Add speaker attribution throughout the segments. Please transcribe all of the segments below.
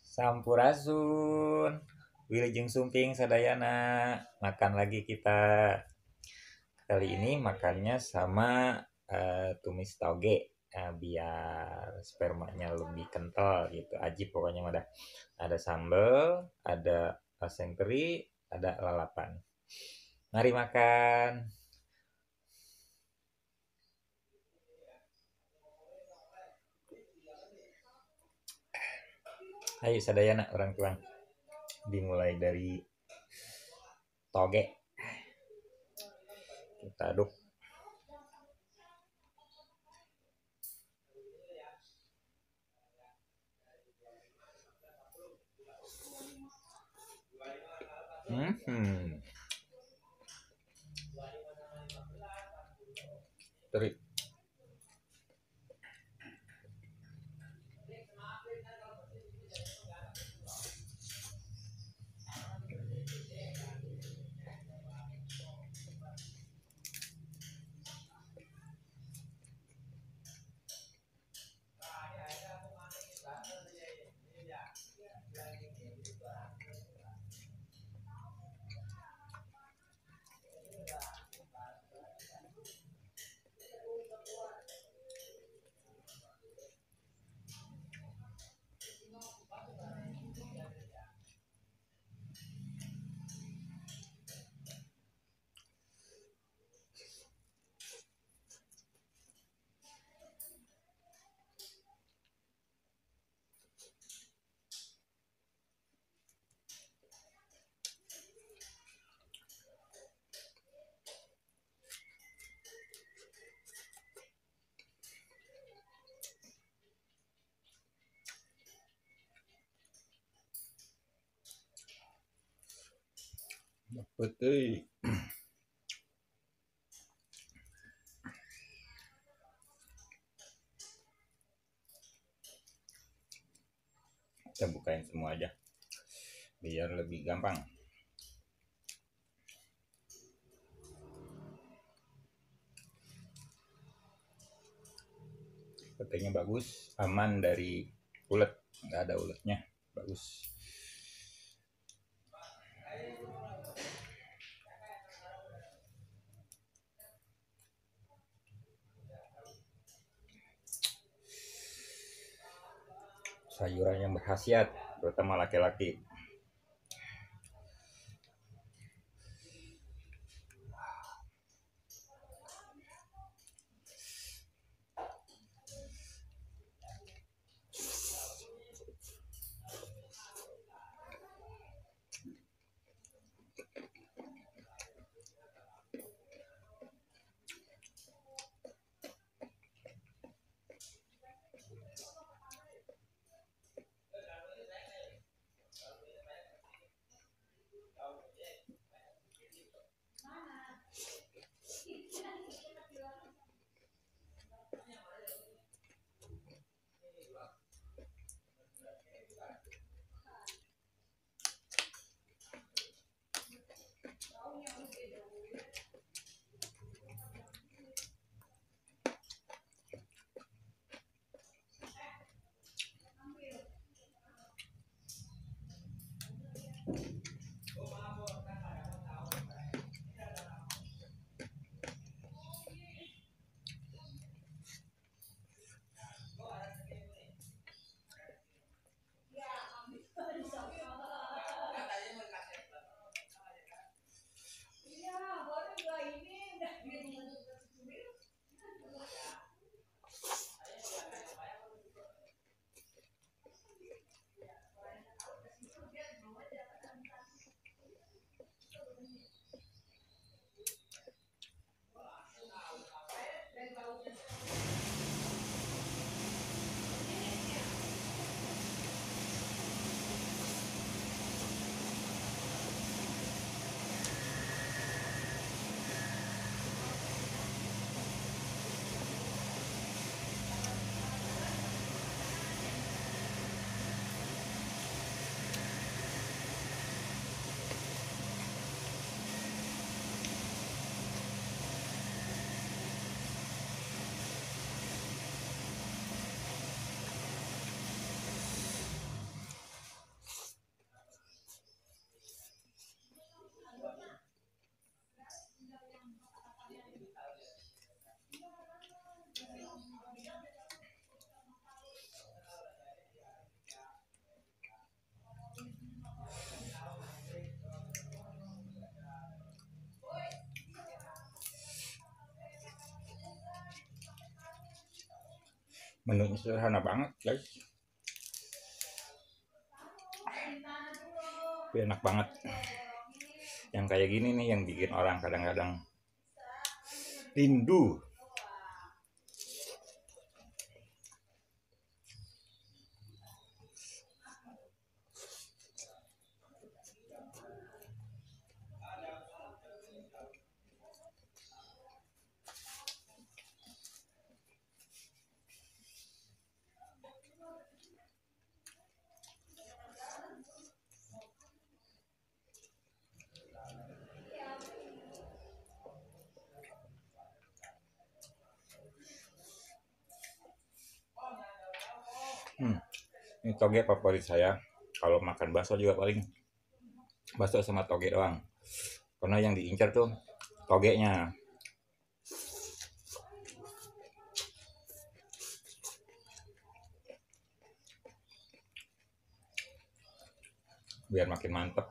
Speaker 1: Sampurasun. Wilujeng sumping sadayana. Makan lagi kita. Kali ini makannya sama tumis toge. Biar spermanya lebih kental gitu. Ajib pokoknya mah dah. Ada sambal, ada aseng teri, ada lalapan. Mari makan. Ayo sadayana orang tuang. Dimulai dari toge. Kita aduk. Hmm. Teri. Betul. Kita bukain semua aja biar lebih gampang. Petainya bagus, aman dari ulet, nggak ada uletnya, bagus. Sayuran yang berkhasiat, terutama laki-laki. Menunya sederhana banget guys, tapi enak banget. Yang kayak gini nih yang bikin orang kadang-kadang rindu. Ini toge favorit saya. Kalau makan bakso juga paling bakso sama toge doang, karena yang diincar tuh togenya. Biar makin mantep.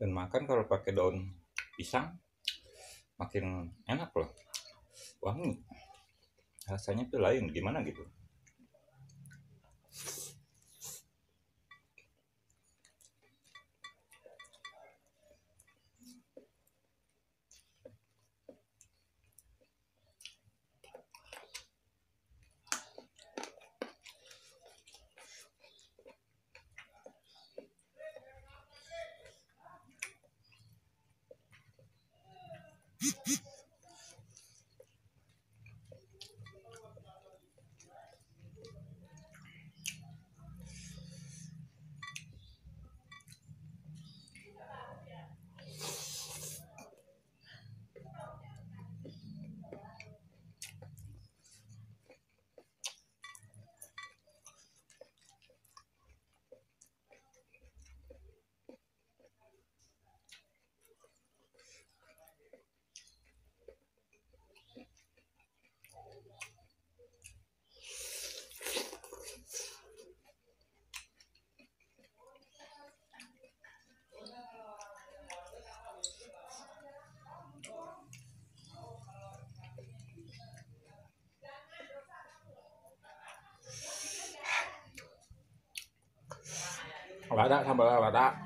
Speaker 1: Dan makan kalau pakai daun pisang makin enak loh, wangi, rasanya tuh lain gimana gitu. Lada, sambal lada.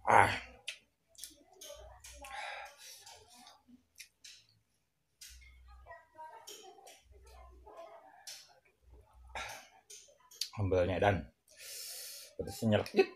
Speaker 1: Ah, sambalnya dan pedasnya nyelek.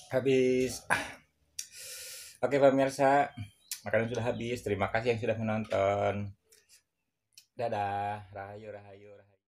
Speaker 1: Habis. Oke pemirsa, makanan sudah habis. Terima kasih yang sudah menonton. Dadah, rahayu, rahayu, rahayu.